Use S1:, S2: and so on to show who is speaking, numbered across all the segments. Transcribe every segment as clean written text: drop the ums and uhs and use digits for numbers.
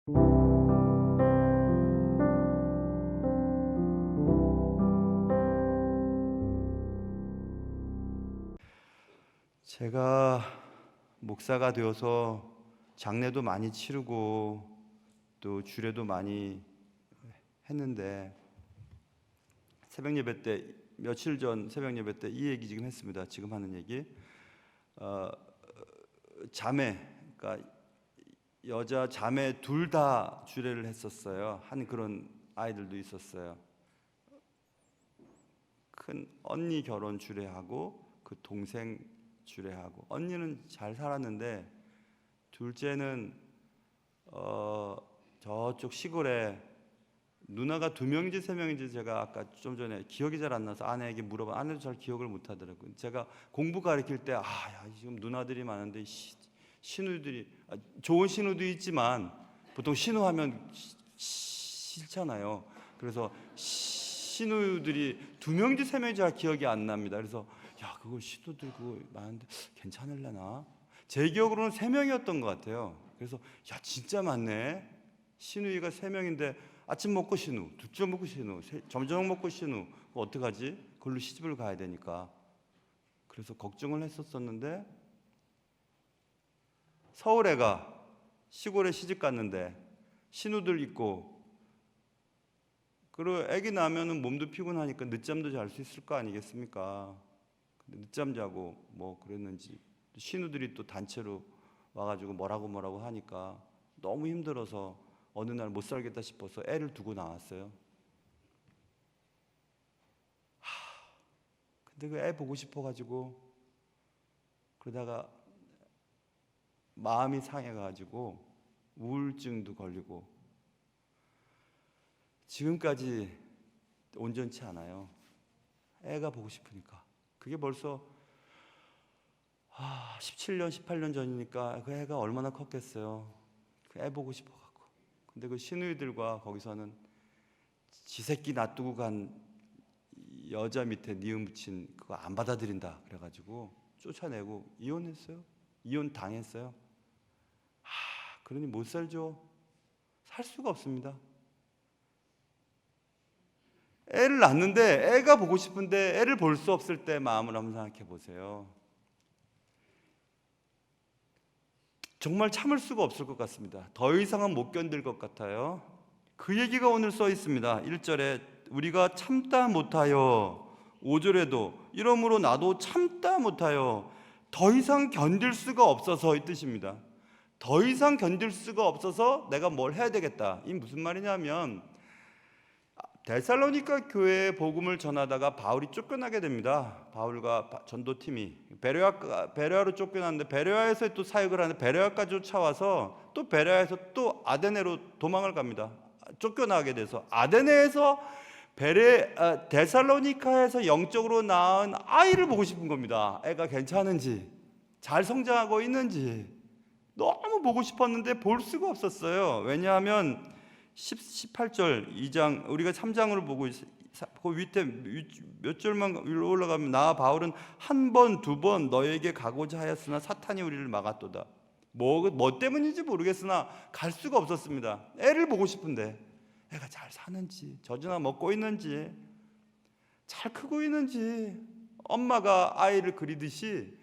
S1: 제가 목사가 되어서 장례도 많이 치르고 또 주례도 많이 했는데 새벽 예배 때 며칠 전 새벽 예배 때 이 얘기 지금 했습니다. 지금 하는 얘기. 자매, 그러니까 여자 자매 둘 다 주례를 했었어요. 한 그런 아이들도 있었어요. 큰 언니 결혼 주례하고 그 동생 주례하고, 언니는 잘 살았는데 둘째는 저쪽 시골에 누나가 2명인지 3명인지 제가 아까 좀 전에 기억이 잘 안 나서 아내에게 물어봐. 아내도 잘 기억을 못 하더라고요. 제가 공부 가르칠 때 지금 누나들이 많은데 신우들이 좋은 신우도 있지만 보통 신우하면 싫잖아요. 그래서 신우들이 2명인지 3명인지 잘 기억이 안 납니다. 그래서 그거 신우들 그거 많은데 괜찮을려나? 제 기억으로는 3명이었던 것 같아요. 그래서 진짜 많네. 신우이가 3명인데 아침 먹고 신우, 두점 먹고 신우, 점심 먹고 신우, 어떡하지? 그걸로 시집을 가야 되니까. 그래서 걱정을 했었었는데 서울 애가 시골에 시집 갔는데 신우들 있고, 그리고 애기 나면은 몸도 피곤하니까 늦잠도 잘 수 있을 거 아니겠습니까? 근데 늦잠 자고 뭐 그랬는지 신우들이 또 단체로 와가지고 뭐라고 하니까 너무 힘들어서 어느 날 못 살겠다 싶어서 애를 두고 나왔어요. 근데 그 애 보고 싶어가지고 그러다가 마음이 상해가지고 우울증도 걸리고 지금까지 온전치 않아요. 애가 보고 싶으니까. 그게 벌써 17년, 18년 전이니까 그 애가 얼마나 컸겠어요. 그 애 보고 싶어갖고. 근데 그 시누이들과 거기서는 지 새끼 놔두고 간 여자 밑에 니은 붙인 그거 안 받아들인다 그래가지고 쫓아내고 이혼했어요. 이혼 당했어요. 그러니 못 살죠. 살 수가 없습니다. 애를 낳는데 애가 보고 싶은데 애를 볼 수 없을 때 마음을 한번 생각해 보세요. 정말 참을 수가 없을 것 같습니다. 더 이상은 못 견딜 것 같아요. 그 얘기가 오늘 써 있습니다. 1절에 우리가 참다 못하여, 5절에도 이러므로 나도 참다 못하여 더 이상 견딜 수가 없어서, 이 뜻입니다. 더 이상 견딜 수가 없어서 내가 뭘 해야 되겠다. 이 무슨 말이냐면 데살로니가 교회에 복음을 전하다가 바울이 쫓겨나게 됩니다. 바울과 전도팀이 베레아로 쫓겨났는데 베레아에서 또 사역을 하는데 베레아까지 쫓아와서 또 베레아에서 또 아데네로 도망을 갑니다. 쫓겨나게 돼서 아데네에서 데살로니카에서 영적으로 낳은 아이를 보고 싶은 겁니다. 애가 괜찮은지, 잘 성장하고 있는지 너무 보고 싶었는데 볼 수가 없었어요. 왜냐하면 18절 2장, 우리가 3장을 보고 그 밑에 몇 절만 위로 올라가면 나 바울은 한 번, 두 번 너에게 가고자 하였으나 사탄이 우리를 막았도다. 뭐 때문인지 모르겠으나 갈 수가 없었습니다. 애를 보고 싶은데 애가 잘 사는지, 젖이나 먹고 있는지, 잘 크고 있는지, 엄마가 아이를 그리듯이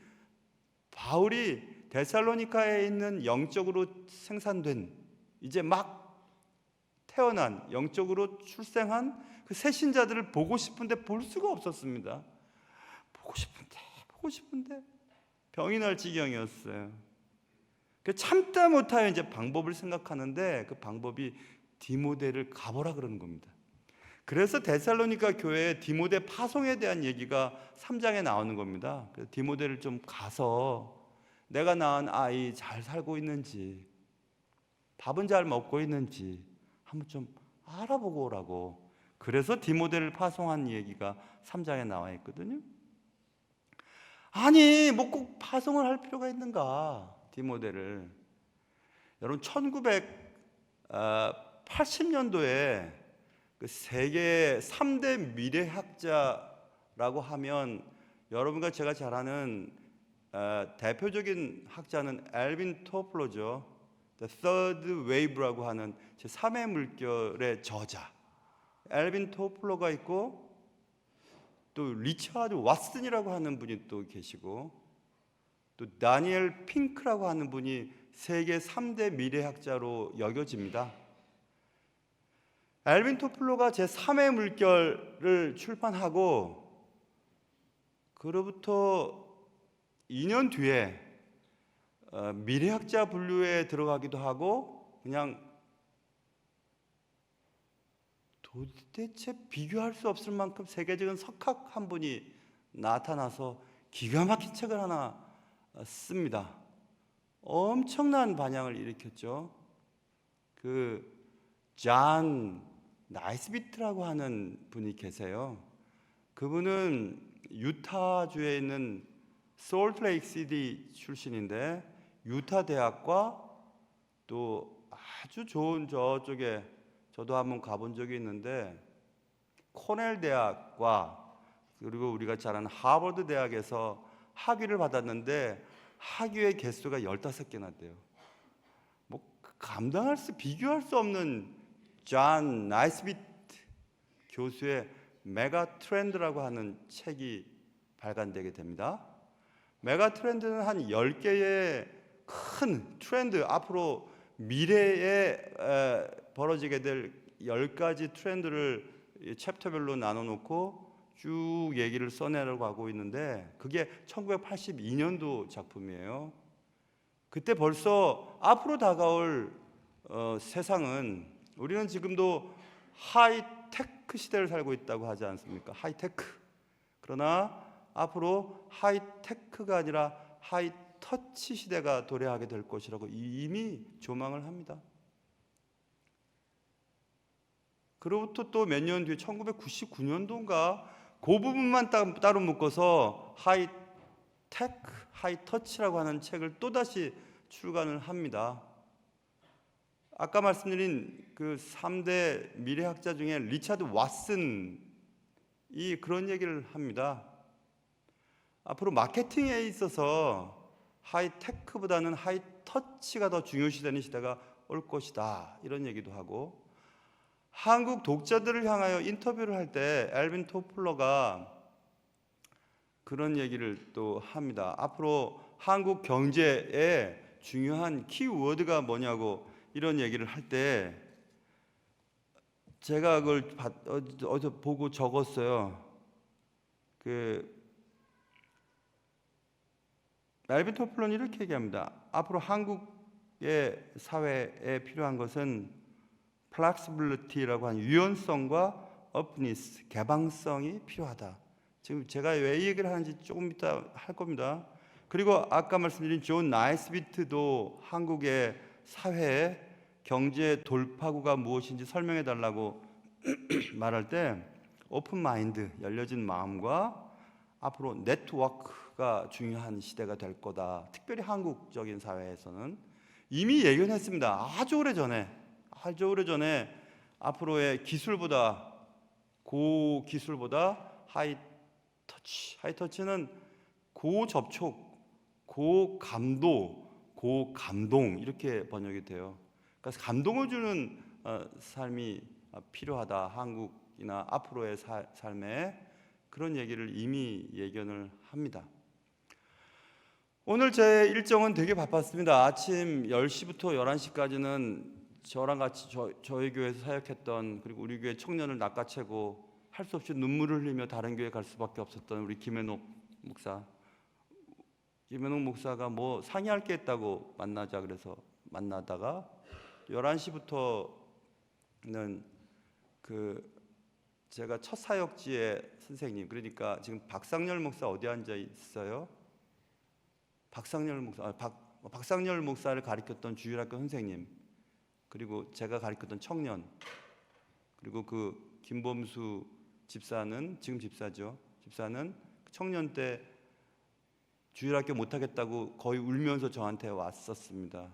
S1: 바울이 데살로니카에 있는 영적으로 생산된, 이제 막 태어난, 영적으로 출생한 그 새 신자들을 보고 싶은데 볼 수가 없었습니다. 보고 싶은데 병이 날 지경이었어요. 참다 못하여 이제 방법을 생각하는데 그 방법이 디모데를 가보라 그러는 겁니다. 그래서 데살로니가 교회에 디모데 파송에 대한 얘기가 3장에 나오는 겁니다. 그래서 디모데를 좀 가서 내가 낳은 아이 잘 살고 있는지, 밥은 잘 먹고 있는지 한번 좀 알아보고 오라고. 그래서 디모데를 파송한 얘기가 3장에 나와 있거든요. 아니 뭐 꼭 파송을 할 필요가 있는가, 디모데를. 여러분 1980년도에 그 세계 3대 미래학자라고 하면 여러분과 제가 잘 아는 대표적인 학자는 엘빈 토플러죠. The Third Wave라고 하는 제 3의 물결의 저자 엘빈 토플러가 있고, 또 리처드 왓슨이라고 하는 분이 또 계시고, 또 다니엘 핑크라고 하는 분이 세계 3대 미래학자로 여겨집니다. 엘빈 토플러가 제 3의 물결을 출판하고 그로부터 2년 뒤에 미래학자 분류에 들어가기도 하고, 그냥 도대체 비교할 수 없을 만큼 세계적인 석학 한 분이 나타나서 기가 막힌 책을 하나 씁니다. 엄청난 반향을 일으켰죠. 그 존 나이스비트라고 하는 분이 계세요. 그분은 유타주에 있는 솔트레이크 시티 출신인데, 유타 대학과 또 아주 좋은 저쪽에 저도 한번 가본 적이 있는데 코넬 대학과 그리고 우리가 잘 아는 하버드 대학에서 학위를 받았는데 학위의 개수가 15개나 돼요. 뭐 비교할 수 없는 존 나이스비트 교수의 메가 트렌드라고 하는 책이 발간되게 됩니다. 메가 트렌드는 한 10개의 큰 트렌드, 앞으로 미래에 벌어지게 될 10가지 트렌드를 챕터별로 나눠놓고 쭉 얘기를 써내려고 하고 있는데, 그게 1982년도 작품이에요. 그때 벌써 앞으로 다가올 세상은, 우리는 지금도 하이테크 시대를 살고 있다고 하지 않습니까? 하이테크. 그러나 앞으로 하이테크가 아니라 하이터치 시대가 도래하게 될 것이라고 이미 조망을 합니다. 그로부터 또 몇 년 뒤에 1999년도인가 그 부분만 따로 묶어서 하이테크, 하이터치라고 하는 책을 또다시 출간을 합니다. 아까 말씀드린 그 3대 미래학자 중에 리처드 왓슨이 그런 얘기를 합니다. 앞으로 마케팅에 있어서 하이테크보다는 하이터치가 더 중요시되는 시대가 올 것이다, 이런 얘기도 하고, 한국 독자들을 향하여 인터뷰를 할 때 엘빈 토플러가 그런 얘기를 또 합니다. 앞으로 한국 경제의 중요한 키워드가 뭐냐고 이런 얘기를 할 때, 제가 그걸 어디서 보고 적었어요. 엘빈 토플러는 이렇게 얘기합니다. 앞으로 한국의 사회에 필요한 것은 플렉시빌리티라고 하는 유연성과 오픈니스, 개방성이 필요하다. 지금 제가 왜 이 얘기를 하는지 조금 이따 할 겁니다. 그리고 아까 말씀드린 존 나이스비트도 한국의 사회의 경제 돌파구가 무엇인지 설명해 달라고 말할 때, 오픈 마인드, 열려진 마음과 앞으로 네트워크가 중요한 시대가 될 거다. 특별히 한국적인 사회에서는 이미 예견했습니다. 아주 오래전에 앞으로의 고기술보다 하이터치는 고접촉, 고감도, 고감동, 이렇게 번역이 돼요. 그래서 감동을 주는 삶이 필요하다, 한국이나 앞으로의 삶에. 그런 얘기를 이미 예견을 합니다. 오늘 제 일정은 되게 바빴습니다. 아침 10시부터 11시까지는 저랑 같이 저희 교회에서 사역했던, 그리고 우리 교회 청년을 낚아채고 할 수 없이 눈물을 흘리며 다른 교회 갈 수밖에 없었던 우리 김현옥 목사가 뭐 상의할 게 있다고 만나자 그래서 만나다가 11시부터는 제가 첫 사역지의 선생님, 그러니까 지금 박상열 목사 어디 앉아 있어요? 박상열 목사를 가르쳤던 주일학교 선생님, 그리고 제가 가르쳤던 청년, 그리고 그 김범수 집사는, 지금 집사죠, 집사는 청년 때 주일학교 못하겠다고 거의 울면서 저한테 왔었습니다.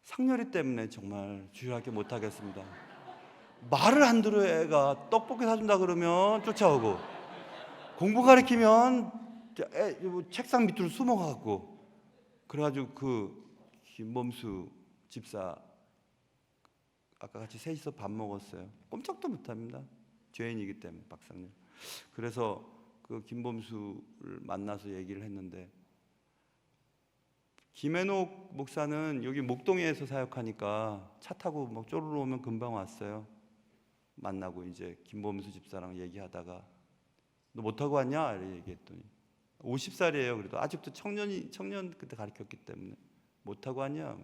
S1: 상렬이 때문에 정말 주일학교 못하겠습니다. 말을 안 들어요. 애가 떡볶이 사준다 그러면 쫓아오고, 공부 가르치면 책상 밑으로 숨어가고, 그래가지고 그 김범수 집사 아까 같이 셋이서 밥 먹었어요. 꼼짝도 못합니다. 죄인이기 때문에 박상렬. 그래서 그 김범수를 만나서 얘기를 했는데 김앤옥 목사는 여기 목동에서 사역하니까 차 타고 막 쪼르르 오면 금방 왔어요. 만나고 이제 김범수 집사랑 얘기하다가 너 못하고 왔냐? 이렇게 얘기했더니 50살이에요. 그래도 아직도 청년 그때 가르쳤기 때문에 못하고 왔냐?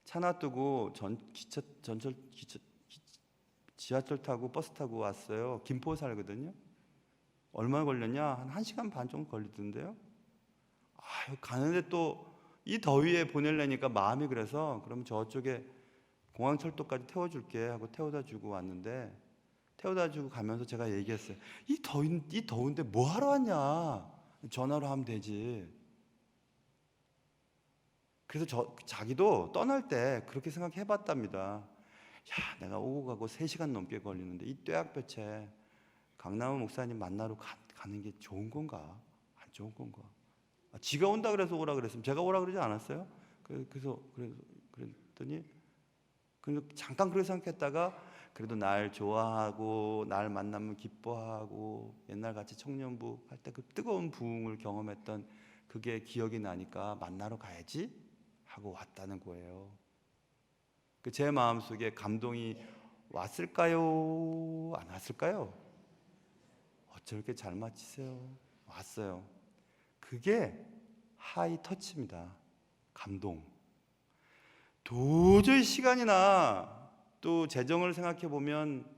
S1: 차 놔두고 지하철 타고 버스 타고 왔어요. 김포 살거든요. 얼마 걸렸냐? 한 1시간 반 정도 걸리던데요. 가는데 또 이 더위에 보내려니까 마음이 그래서 그럼 저쪽에 공항철도까지 태워줄게 하고 태워다 주고 왔는데 태워다 주고 가면서 제가 얘기했어요. 이 더운데 뭐 하러 왔냐? 전화로 하면 되지. 그래서 자기도 떠날 때 그렇게 생각해 봤답니다. 야, 내가 오고 가고 3시간 넘게 걸리는데 이 뙤약볕에 강남우 목사님 만나러 가는 게 좋은 건가? 안 좋은 건가? 지가 온다 그래서 오라 그랬으면 제가 오라 그러지 않았어요? 그랬더니 잠깐 그렇게 생각했다가 그래도 날 좋아하고 날 만나면 기뻐하고 옛날 같이 청년부 할 때 그 뜨거운 부흥을 경험했던 그게 기억이 나니까 만나러 가야지 하고 왔다는 거예요. 제 마음속에 감동이 왔을까요? 안 왔을까요? 어쩜 이렇게 잘 맞히세요? 왔어요. 그게 하이 터치입니다. 감동. 도저히 시간이나 또 재정을 생각해 보면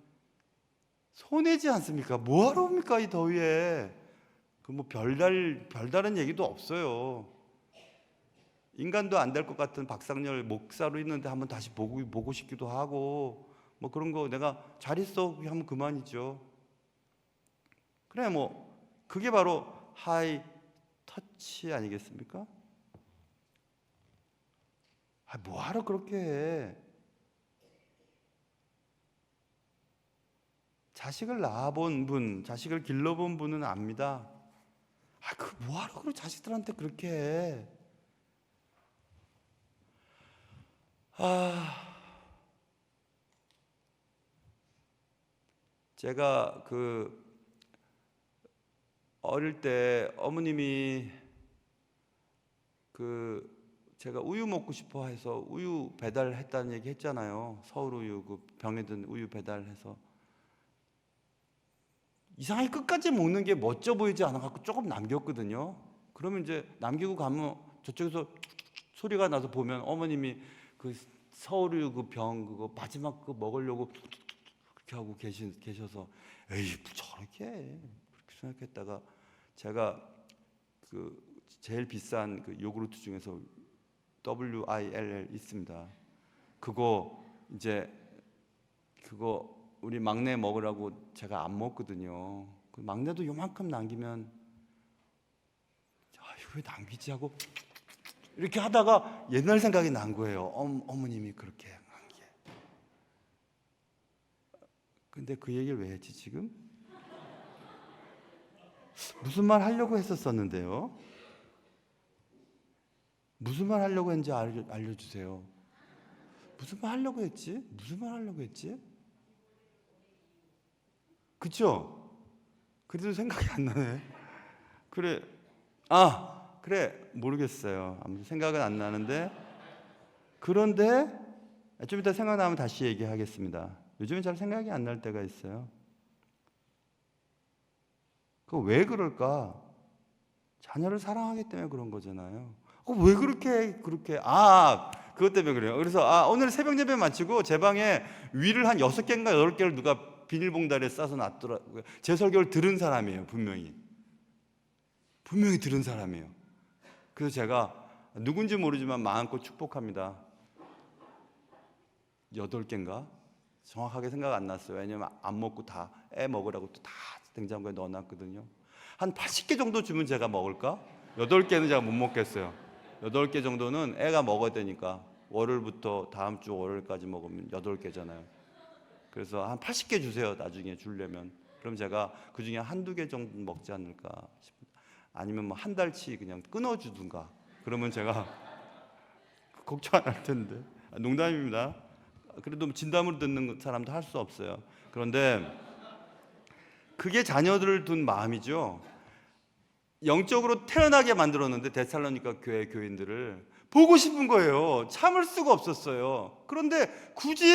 S1: 손해지 않습니까? 뭐하러 옵니까 이 더위에? 뭐 별다른 얘기도 없어요. 인간도 안 될 것 같은 박상렬 목사로 있는데 한번 다시 보고 싶기도 하고 뭐 그런 거 내가 잘 있어 하면 그만이죠. 그래 뭐 그게 바로 하이 터치 아니겠습니까? 뭐하러 그렇게 해? 자식을 낳아본 분, 자식을 길러본 분은 압니다. 뭐하러 그 자식들한테 그렇게 해? 제가 어릴 때 어머님이 제가 우유 먹고 싶어 해서 우유 배달했다는 얘기 했잖아요. 서울 우유 병에 든 우유 배달해서 이상하게 끝까지 먹는 게 멋져 보이지 않아 갖고 조금 남겼거든요. 그러면 이제 남기고 가면 저쪽에서 소리가 나서 보면 어머님이 서울 우유 병 그거 마지막 먹으려고 그렇게 하고 계셔서 에이 저렇게 그렇게 생각했다가 제가 제일 비싼 요구르트 중에서 WILL 있습니다. 그거 우리 막내 먹으라고 제가 안 먹거든요. 막내도 요만큼 남기면 이거 왜 남기지 하고 이렇게 하다가 옛날 생각이 난 거예요. 어머님이 그렇게 한 게. 근데 그 얘기를 왜 했지 지금? 무슨 말 하려고 했었었는데요. 무슨 말 하려고 했는지 알려주세요. 무슨 말 하려고 했지? 그쵸? 그래도 생각이 안 나네. 그래 모르겠어요. 아무튼 생각은 안 나는데 그런데 좀 이따 생각나면 다시 얘기하겠습니다. 요즘에 잘 생각이 안 날 때가 있어요. 왜 그럴까? 자녀를 사랑하기 때문에 그런 거잖아요. 왜 그렇게 그것 때문에 그래요. 그래서 오늘 새벽 예배 마치고 제 방에 위를 한 6개인가 8개를 누가 비닐봉다리에 싸서 놨더라고요. 제 설교를 들은 사람이에요. 분명히 들은 사람이에요. 그래서 제가 누군지 모르지만 마음껏 축복합니다. 8개인가? 정확하게 생각 안 났어요. 왜냐면 안 먹고 다 애 먹으라고 또 다 냉장고에 넣어놨거든요. 한 80개 정도 주면 제가 먹을까? 8개는 제가 못 먹겠어요. 8개 정도는 애가 먹어야 되니까 월요일부터 다음 주 월요일까지 먹으면 8개잖아요. 그래서 한 80개 주세요. 나중에 주려면. 그럼 제가 그중에 한두 개 정도 먹지 않을까 싶습니다. 아니면 뭐 한 달치 그냥 끊어주든가. 그러면 제가 걱정 안 할 텐데. 농담입니다. 그래도 진담으로 듣는 사람도 할 수 없어요. 그런데 그게 자녀들을 둔 마음이죠. 영적으로 태어나게 만들었는데 데살로니가 교회 교인들을 보고 싶은 거예요. 참을 수가 없었어요. 그런데 굳이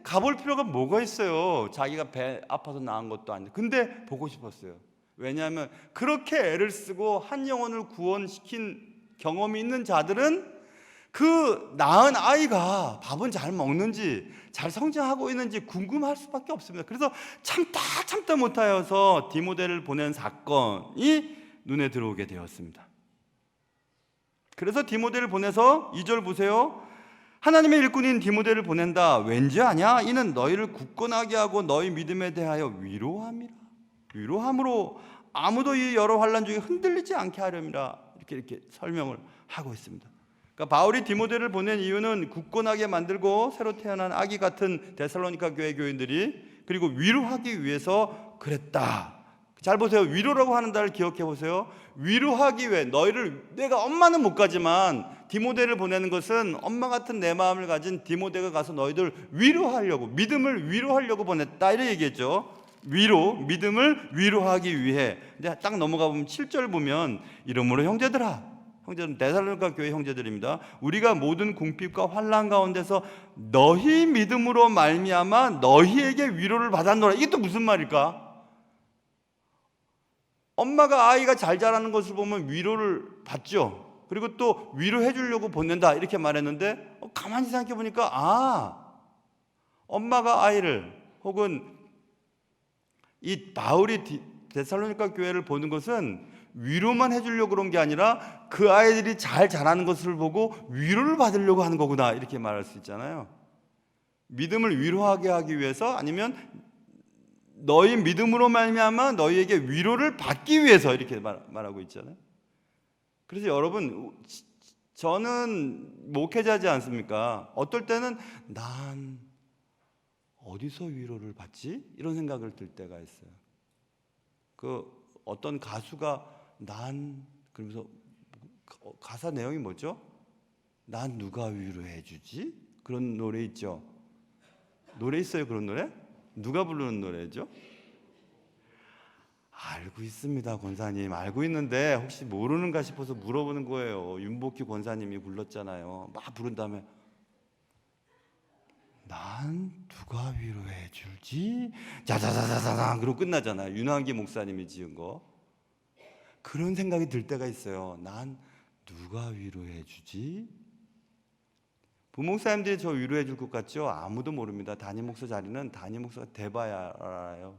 S1: 가볼 필요가 뭐가 있어요? 자기가 배 아파서 나은 것도 아닌데. 근데 보고 싶었어요. 왜냐하면 그렇게 애를 쓰고 한 영혼을 구원시킨 경험이 있는 자들은 그 낳은 아이가 밥은 잘 먹는지 잘 성장하고 있는지 궁금할 수밖에 없습니다. 그래서 참다 못하여서 디모데를 보낸 사건이 눈에 들어오게 되었습니다. 그래서 디모데를 보내서 2절 보세요. 하나님의 일꾼인 디모데를 보낸다. 왠지 아냐? 이는 너희를 굳건하게 하고 너희 믿음에 대하여 위로함이라. 위로함으로 아무도 이 여러 환난 중에 흔들리지 않게 하려니라. 이렇게 설명을 하고 있습니다. 그러니까 바울이 디모데를 보낸 이유는 굳건하게 만들고 새로 태어난 아기 같은 데살로니가 교회 교인들이 그리고 위로하기 위해서 그랬다. 잘 보세요. 위로라고 하는 단어를 기억해 보세요. 위로하기 위해 너희를, 내가 엄마는 못 가지만 디모데를 보내는 것은 엄마 같은 내 마음을 가진 디모데가 가서 너희들 위로하려고, 믿음을 위로하려고 보냈다, 이렇게 얘기했죠. 위로, 믿음을 위로하기 위해. 근데 딱 넘어가 보면 7절 보면 이러므로 형제들아, 형제들은 데살로니가 교회 형제들입니다. 우리가 모든 궁핍과 환난 가운데서 너희 믿음으로 말미암아 너희에게 위로를 받았노라. 이게 또 무슨 말일까? 엄마가 아이가 잘 자라는 것을 보면 위로를 받죠. 그리고 또 위로해 주려고 보낸다, 이렇게 말했는데 가만히 생각해 보니까 엄마가 아이를, 혹은 이 바울이 데살로니가 교회를 보는 것은 위로만 해주려고 그런 게 아니라 그 아이들이 잘 자라는 것을 보고 위로를 받으려고 하는 거구나, 이렇게 말할 수 있잖아요. 믿음을 위로하게 하기 위해서, 아니면 너희 믿음으로 말미암아 너희에게 위로를 받기 위해서, 이렇게 말하고 있잖아요. 그래서 여러분, 저는 목회자지 않습니까? 어떨 때는 난 어디서 위로를 받지? 이런 생각을 들 때가 있어요. 그 어떤 가수가 그러면서 가사 내용이 뭐죠? 난 누가 위로해 주지? 그런 노래 있죠. 노래 있어요, 그런 노래? 누가 부르는 노래죠? 알고 있습니다, 권사님. 알고 있는데 혹시 모르는가 싶어서 물어보는 거예요. 윤복희 권사님이 불렀잖아요. 막 부른 다음에 난 누가 위로해 줄지? 자자자자자 그러고 끝나잖아요. 윤환기 목사님이 지은 거. 그런 생각이 들 때가 있어요. 난 누가 위로해 주지? 부목사님들이 저 위로해 줄 것 같죠? 아무도 모릅니다. 담임 목사 자리는 담임 목사가 돼봐야 알아요.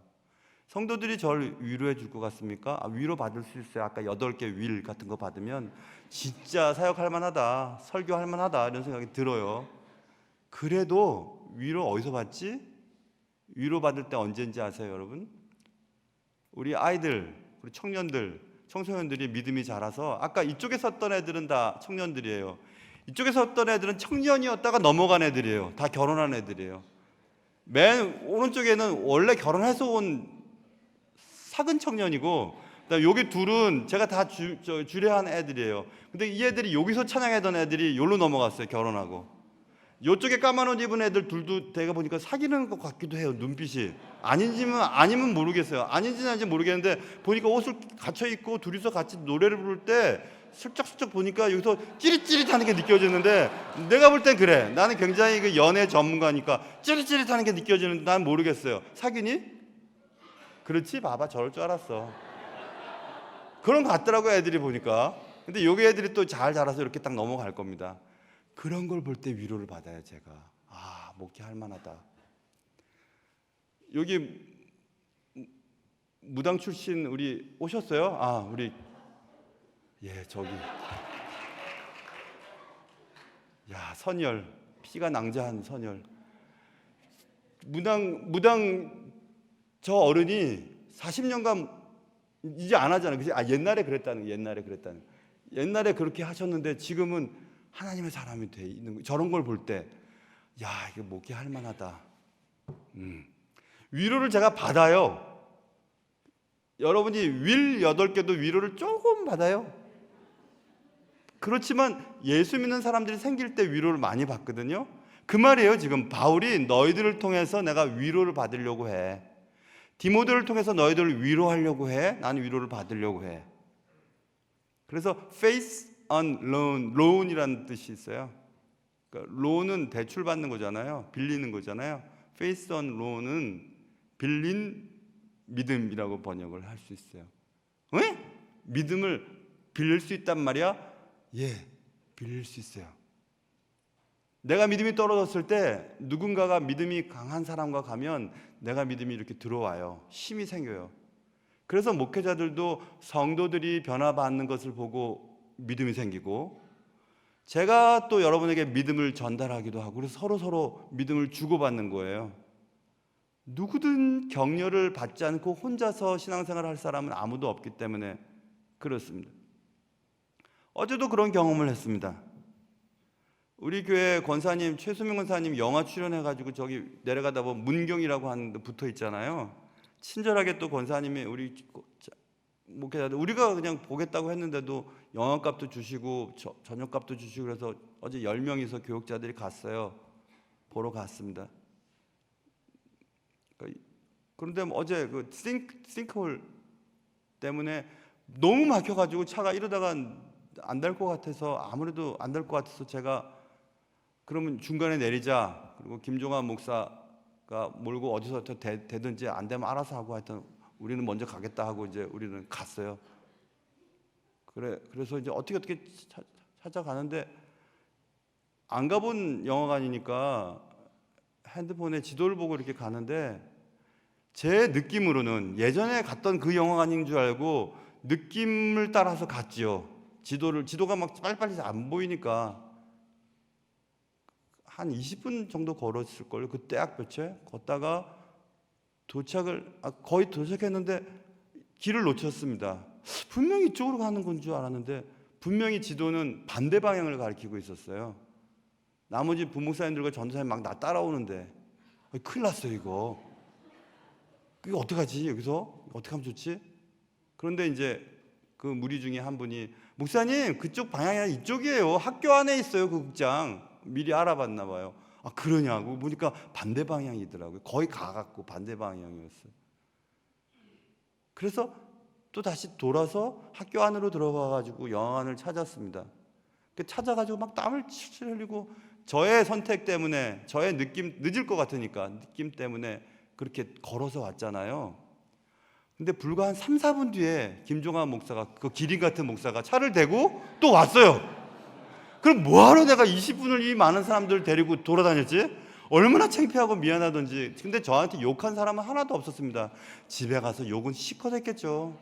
S1: 성도들이 저를 위로해 줄 것 같습니까? 위로 받을 수 있어요. 아까 8개 윌 같은 거 받으면 진짜 사역할 만하다, 설교할 만하다, 이런 생각이 들어요. 그래도 위로 어디서 받지? 위로 받을 때 언제인지 아세요, 여러분? 우리 아이들, 우리 청년들, 청소년들이 믿음이 자라서, 아까 이쪽에 섰던 애들은 다 청년들이에요. 이쪽에 섰던 애들은 청년이었다가 넘어간 애들이에요. 다 결혼한 애들이에요. 맨 오른쪽에는 원래 결혼해서 온 사근 청년이고, 여기 둘은 제가 다 주례한 애들이에요. 근데 이 애들이 여기서 찬양하던 애들이 여기로 넘어갔어요, 결혼하고. 이쪽에 까만 옷 입은 애들 둘도 내가 보니까 사귀는 것 같기도 해요, 눈빛이. 아니면 모르겠어요. 아닌지는 아닌지 모르겠는데 보니까 옷을 갖춰 입고 둘이서 같이 노래를 부를 때 슬쩍슬쩍 보니까 여기서 찌릿찌릿하는 게 느껴지는데, 내가 볼 땐 그래. 나는 굉장히 그 연애 전문가니까 찌릿찌릿하는 게 느껴지는데 난 모르겠어요. 사귀니? 그렇지, 봐봐, 저럴 줄 알았어. 그런 것 같더라고, 애들이 보니까. 근데 여기 애들이 또 잘 자라서 이렇게 딱 넘어갈 겁니다. 그런 걸 볼 때 위로를 받아요, 제가. 목회할 만하다. 여기 무당 출신 우리 오셨어요? 우리 저기. 선열, 피가 낭자한 선열. 무당 저 어른이 40년간 이제 안 하잖아요. 그치? 옛날에 그랬다는. 옛날에 그렇게 하셨는데 지금은 하나님의 사람이 돼 있는 거. 저런 걸 볼 때, 이게 목회할 만하다. 위로를 제가 받아요. 여러분이 윌 8개도 위로를 조금 받아요. 그렇지만 예수 믿는 사람들이 생길 때 위로를 많이 받거든요. 그 말이에요. 지금 바울이 너희들을 통해서 내가 위로를 받으려고 해. 디모데를 통해서 너희들을 위로하려고 해. 나는 위로를 받으려고 해. 그래서 faith on loan, loan이라는 뜻이 있어요. 그러니까 loan은 대출 받는 거잖아요. 빌리는 거잖아요. faith on loan은 빌린 믿음이라고 번역을 할 수 있어요. 왜? 믿음을 빌릴 수 있단 말이야? 예, 빌릴 수 있어요. 내가 믿음이 떨어졌을 때 누군가가 믿음이 강한 사람과 가면 내가 믿음이 이렇게 들어와요. 힘이 생겨요. 그래서 목회자들도 성도들이 변화받는 것을 보고 믿음이 생기고, 제가 또 여러분에게 믿음을 전달하기도 하고, 그래서 서로 믿음을 주고받는 거예요. 누구든 격려를 받지 않고 혼자서 신앙생활을 할 사람은 아무도 없기 때문에 그렇습니다. 어제도 그런 경험을 했습니다. 우리 교회 권사님, 최수명 권사님 영화 출연해가지고 저기 내려가다 보면 문경이라고 하는 데 붙어 있잖아요. 친절하게 또 권사님이 우리 목회자들, 우리가 그냥 보겠다고 했는데도 영화값도 주시고 저녁값도 주시고, 그래서 어제 10명이서 교육자들이 갔어요. 보러 갔습니다. 그런데 어제 그 싱크홀 때문에 너무 막혀가지고 차가 이러다가 안 될 것 같아서, 아무래도 안 될 것 같아서 제가 그러면 중간에 내리자. 그리고 김종환 목사가 몰고 어디서 되든지 안 되면 알아서 하고, 하여튼 우리는 먼저 가겠다 하고 이제 우리는 갔어요. 그래서 이제 어떻게 찾아가는데, 안 가본 영화관이니까 핸드폰에 지도를 보고 이렇게 가는데, 제 느낌으로는 예전에 갔던 그 영화관인 줄 알고 느낌을 따라서 갔지요. 지도가 막 빨리빨리 안 보이니까 한 20분 정도 걸었을 걸요. 그 대학볕에 걷다가 거의 도착했는데 길을 놓쳤습니다. 분명히 이쪽으로 가는 건 줄 알았는데 분명히 지도는 반대 방향을 가리키고 있었어요. 나머지 부목사님들과 전도사님 막 나 따라오는데 큰일 났어요. 이거 어떡하지? 여기서 어떻게 하면 좋지? 그런데 이제 그 무리 중에 한 분이, 목사님 그쪽 방향이 아니라 이쪽이에요. 학교 안에 있어요. 그 극장. 미리 알아봤나 봐요. 아, 그러냐고 보니까 반대 방향이더라고요. 거의 가깝고 반대 방향이었어요. 그래서 또 다시 돌아서 학교 안으로 들어가가지고 영화관을 찾았습니다. 찾아가지고 막 땀을 칠칠 흘리고, 저의 선택 때문에, 저의 느낌, 늦을 것 같으니까 느낌 때문에 그렇게 걸어서 왔잖아요. 근데 불과 한 3, 4분 뒤에 김종환 목사가, 그 기린 같은 목사가 차를 대고 또 왔어요. 그럼 뭐하러 내가 20분을 이 많은 사람들 데리고 돌아다녔지? 얼마나 창피하고 미안하던지. 근데 저한테 욕한 사람은 하나도 없었습니다. 집에 가서 욕은 실컷 했겠죠.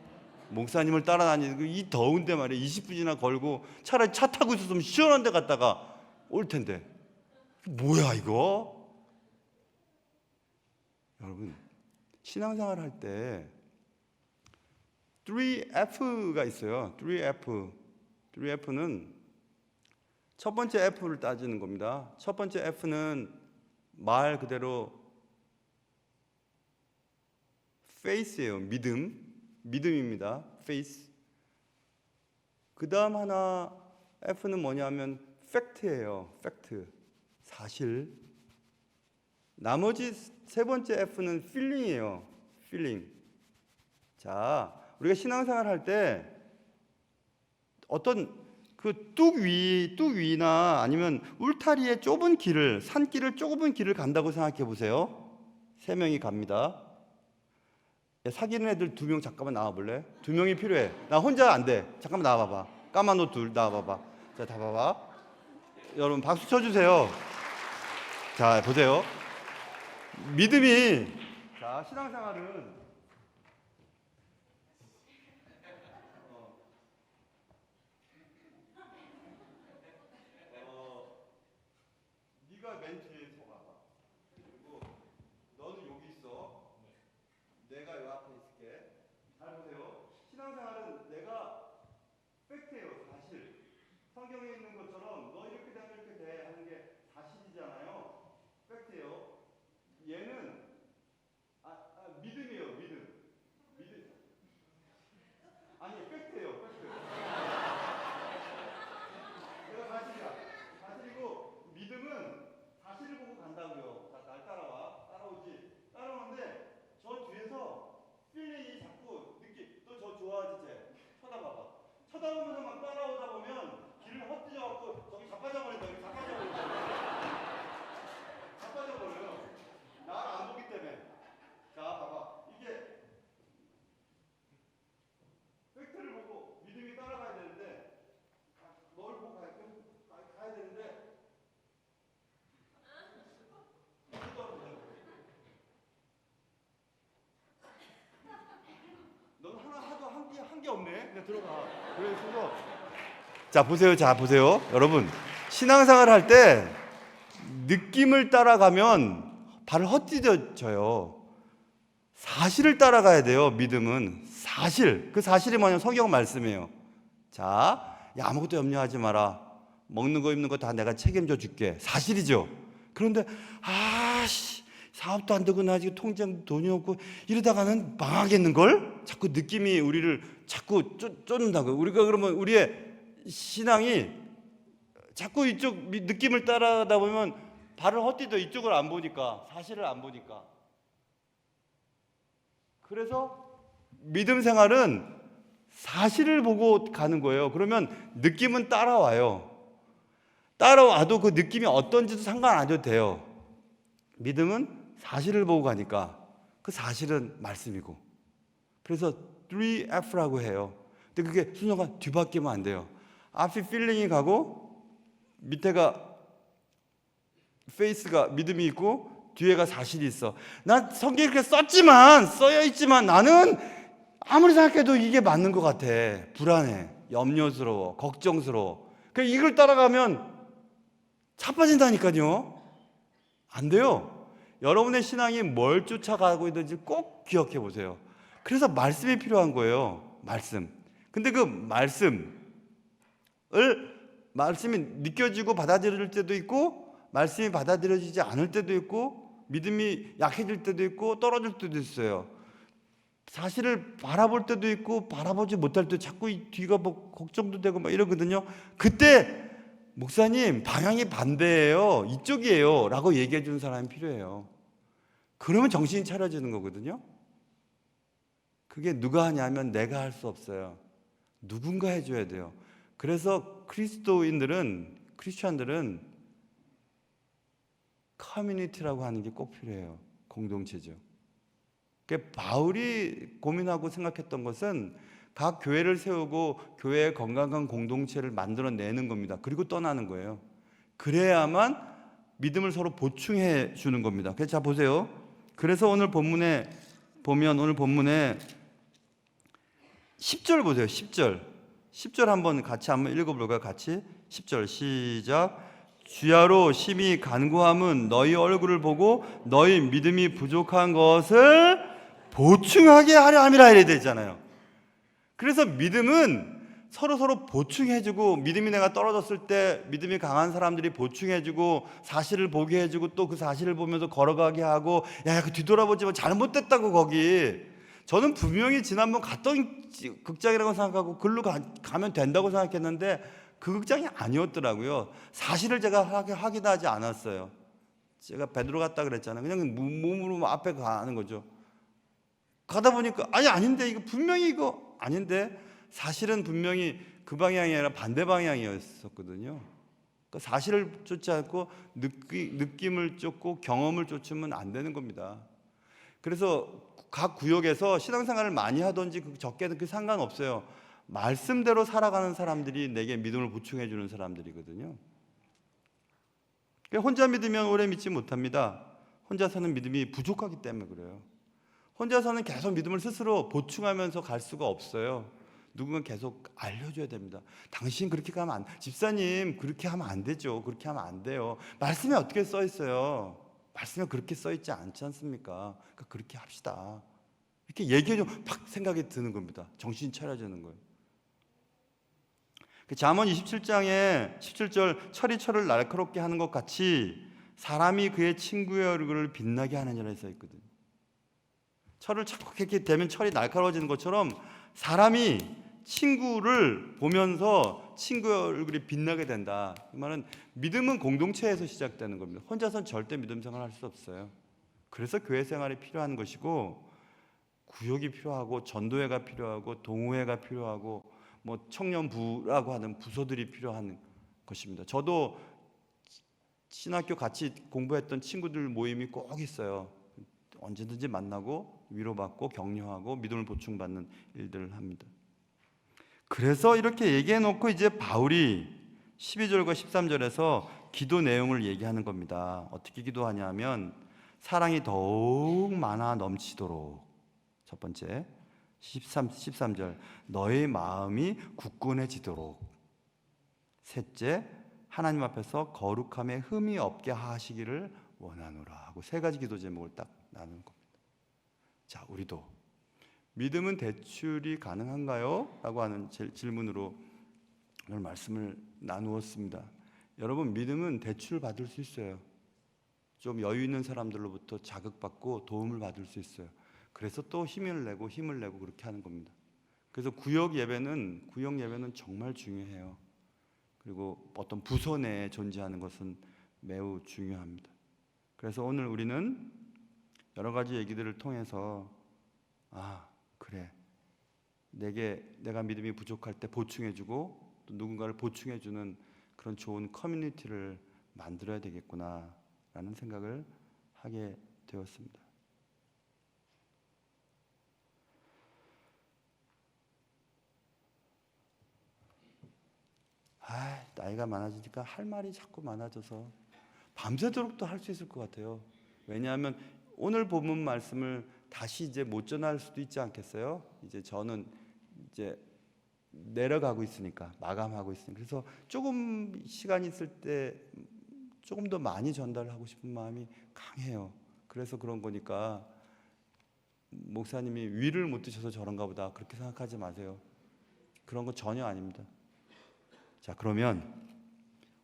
S1: 목사님을 따라다니고 이 더운데 말이야 20분이나 걸고, 차라리 차 타고 있었으면 시원한 데 갔다가 올 텐데. 뭐야 이거? 여러분, 신앙생활 할 때 3F가 있어요. 3F. 3F는 첫 번째 F를 따지는 겁니다. 첫 번째 F는 말 그대로 faith예요. 믿음입니다. faith. 그 다음 하나 F는 뭐냐면 fact예요. fact. 사실. 나머지 세 번째 F는 feeling이에요. feeling. 자, 우리가 신앙생활 할 때 어떤 그 뚝 위나 아니면 울타리의 좁은 길을, 산길을 좁은 길을 간다고 생각해 보세요. 3명이 갑니다. 사귀는 애들 2명 잠깐만 나와 볼래? 2명이 필요해. 나 혼자 안 돼. 잠깐만 나와 봐봐. 까만 옷 둘 나와 봐봐. 자, 다 봐봐. 여러분 박수 쳐 주세요. 자, 보세요. 믿음이, 자, 신앙생활은 네가 맨 뒤에 서봐. 그리고 너는 여기 있어. 내가 요 앞에 있을게. 잘 보세요. 신앙생활은 내가 팩트예요. 사실. 성경에 있는 것처럼 너 이렇게 되면 이렇게 돼 하는 게 사실이잖아요. 팩트예요. 얘는 믿음이에요. 그래 들어가. 그래 순서. 자 보세요. 여러분 신앙생활 할 때 느낌을 따라가면 발을 헛디뎌져요. 사실을 따라가야 돼요. 믿음은 사실. 그 사실이 뭐냐면 성경 말씀이에요. 자, 야, 아무것도 염려하지 마라. 먹는 거 입는 거 다 내가 책임져 줄게. 사실이죠. 그런데 사업도 안 되고 나 지금 통장 돈이 없고 이러다가는 망하겠는걸? 자꾸 느낌이 우리를 자꾸 쫓는다고요. 우리가 그러면 우리의 신앙이 자꾸 이쪽 느낌을 따라가다 보면 발을 헛디뎌. 이쪽을 안 보니까, 사실을 안 보니까. 그래서 믿음 생활은 사실을 보고 가는 거예요. 그러면 느낌은 따라와요. 따라와도 그 느낌이 어떤지도 상관 안 해도 돼요. 믿음은 사실을 보고 가니까 그 사실은 말씀이고. 그래서 3F라고 해요. 근데 그게 순서가 뒤바뀌면 안 돼요. 앞이 필링이 가고 밑에가 페이스가 믿음이 있고 뒤에가 사실이 있어. 난 성경에 그렇게 써여있지만 나는 아무리 생각해도 이게 맞는 것 같아. 불안해, 염려스러워, 걱정스러워. 그러니까 이걸 따라가면 자빠진다니까요. 안 돼요. 여러분의 신앙이 뭘 쫓아가고 있는지 꼭 기억해 보세요. 그래서 말씀이 필요한 거예요. 말씀. 근데 그 말씀이 느껴지고 받아들일 때도 있고, 말씀이 받아들여지지 않을 때도 있고, 믿음이 약해질 때도 있고 떨어질 때도 있어요. 사실을 바라볼 때도 있고 바라보지 못할 때 자꾸 이 뒤가 뭐 걱정도 되고 막 이러거든요. 그때 목사님 방향이 반대예요, 이쪽이에요 라고 얘기해 주는 사람이 필요해요. 그러면 정신이 차려지는 거거든요. 그게 누가 하냐면 내가 할 수 없어요. 누군가 해줘야 돼요. 그래서 크리스찬들은 커뮤니티라고 하는 게 꼭 필요해요. 공동체죠. 바울이 고민하고 생각했던 것은 각 교회를 세우고 교회의 건강한 공동체를 만들어내는 겁니다. 그리고 떠나는 거예요. 그래야만 믿음을 서로 보충해 주는 겁니다. 그래서 자 보세요. 그래서 오늘 본문에 보면 오늘 본문에 10절 보세요. 10절 한번 같이 한번 읽어볼까요? 같이 10절 시작. 주야로 심히 간구함은 너희 얼굴을 보고 너희 믿음이 부족한 것을 보충하게 하려 함이라 이래야 되잖아요. 그래서 믿음은 서로 보충해주고, 믿음이 내가 떨어졌을 때 믿음이 강한 사람들이 보충해주고 사실을 보게 해주고 또 그 사실을 보면서 걸어가게 하고, 야 그 뒤돌아보지 마, 잘못됐다고. 거기 저는 분명히 지난번 갔던 극장이라고 생각하고 글로 가면 된다고 생각했는데 그 극장이 아니었더라고요. 사실을 제가 확인하지 않았어요. 제가 베드로 갔다 그랬잖아요. 그냥 몸으로 앞에 가는 거죠. 가다 보니까 아닌데 이거 분명히 이거 아닌데, 사실은 분명히 그 방향이 아니라 반대 방향이었었거든요. 그러니까 사실을 쫓지 않고 느낌을 쫓고 경험을 쫓으면 안 되는 겁니다. 그래서 각 구역에서 신앙생활을 많이 하든지 적게든 그 상관없어요. 말씀대로 살아가는 사람들이 내게 믿음을 보충해 주는 사람들이거든요. 혼자 믿으면 오래 믿지 못합니다. 혼자서는 믿음이 부족하기 때문에 그래요. 혼자서는 계속 믿음을 스스로 보충하면서 갈 수가 없어요. 누군가 계속 알려줘야 됩니다. 당신 그렇게 가면 안, 집사님 그렇게 하면 안 되죠. 그렇게 하면 안 돼요. 말씀에 어떻게 써 있어요? 말씀에 그렇게 써 있지 않지 않습니까? 그러니까 그렇게 합시다. 이렇게 얘기해주면 팍 생각이 드는 겁니다. 정신이 차려지는 거예요. 잠언 27장에 17절 철이 철을 날카롭게 하는 것 같이 사람이 그의 친구의 얼굴을 빛나게 하느니라 써 있거든요. 철을 자꾸 이렇게 되면 철이 날카로워지는 것처럼 사람이 친구를 보면서 친구의 얼굴이 빛나게 된다. 이 말은 믿음은 공동체에서 시작되는 겁니다. 혼자서는 절대 믿음 생활을 할 수 없어요. 그래서 교회 생활이 필요한 것이고, 구역이 필요하고, 전도회가 필요하고, 동호회가 필요하고, 뭐 청년부라고 하는 부서들이 필요한 것입니다. 저도 신학교 같이 공부했던 친구들 모임이 꼭 있어요. 언제든지 만나고 위로받고 격려하고 믿음을 보충받는 일들을 합니다. 그래서 이렇게 얘기해 놓고 이제 바울이 12절과 13절에서 기도 내용을 얘기하는 겁니다. 어떻게 기도하냐면 사랑이 더욱 많아 넘치도록, 첫 번째 13절 너의 마음이 굳건해지도록. 셋째, 하나님 앞에서 거룩함에 흠이 없게 하시기를 원하노라 하고 세 가지 기도 제목을 딱 나누는 겁니다. 자, 우리도 믿음은 대출이 가능한가요? 라고 하는 질문으로 오늘 말씀을 나누었습니다. 여러분, 믿음은 대출 받을 수 있어요. 좀 여유 있는 사람들로부터 자극받고 도움을 받을 수 있어요. 그래서 또 힘을 내고 그렇게 하는 겁니다. 그래서 구역 예배는 정말 중요해요. 그리고 어떤 부서 내에 존재하는 것은 매우 중요합니다. 그래서 오늘 우리는 여러 가지 얘기들을 통해서 그래, 내가 믿음이 부족할 때 보충해주고 또 누군가를 보충해주는 그런 좋은 커뮤니티를 만들어야 되겠구나 라는 생각을 하게 되었습니다. 나이가 많아지니까 할 말이 자꾸 많아져서 밤새도록 또 할 수 있을 것 같아요. 왜냐하면 오늘 본문 말씀을 다시 이제 못 전할 수도 있지 않겠어요? 이제 저는 이제 내려가고 있으니까, 마감하고 있으니까. 그래서 조금 시간이 있을 때 조금 더 많이 전달하고 싶은 마음이 강해요. 그래서 그런 거니까 목사님이 위를 못 드셔서 저런가 보다 그렇게 생각하지 마세요. 그런 거 전혀 아닙니다. 자, 그러면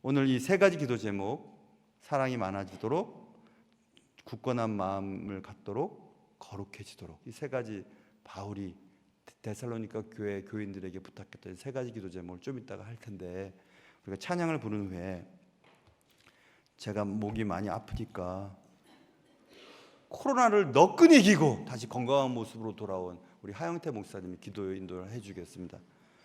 S1: 오늘 이 세 가지 기도 제목, 사랑이 많아지도록, 굳건한 마음을 갖도록, 거룩해지도록, 이 세 가지 바울이 데살로니가 교회 교인들에게 부탁했던 세 가지 기도 제목을 좀 이따가 할 텐데, 우리가 찬양을 부른 후에 제가 목이 많이 아프니까 코로나를 너끈히 이기고 다시 건강한 모습으로 돌아온 우리 하영태 목사님이 기도 인도를 해주겠습니다.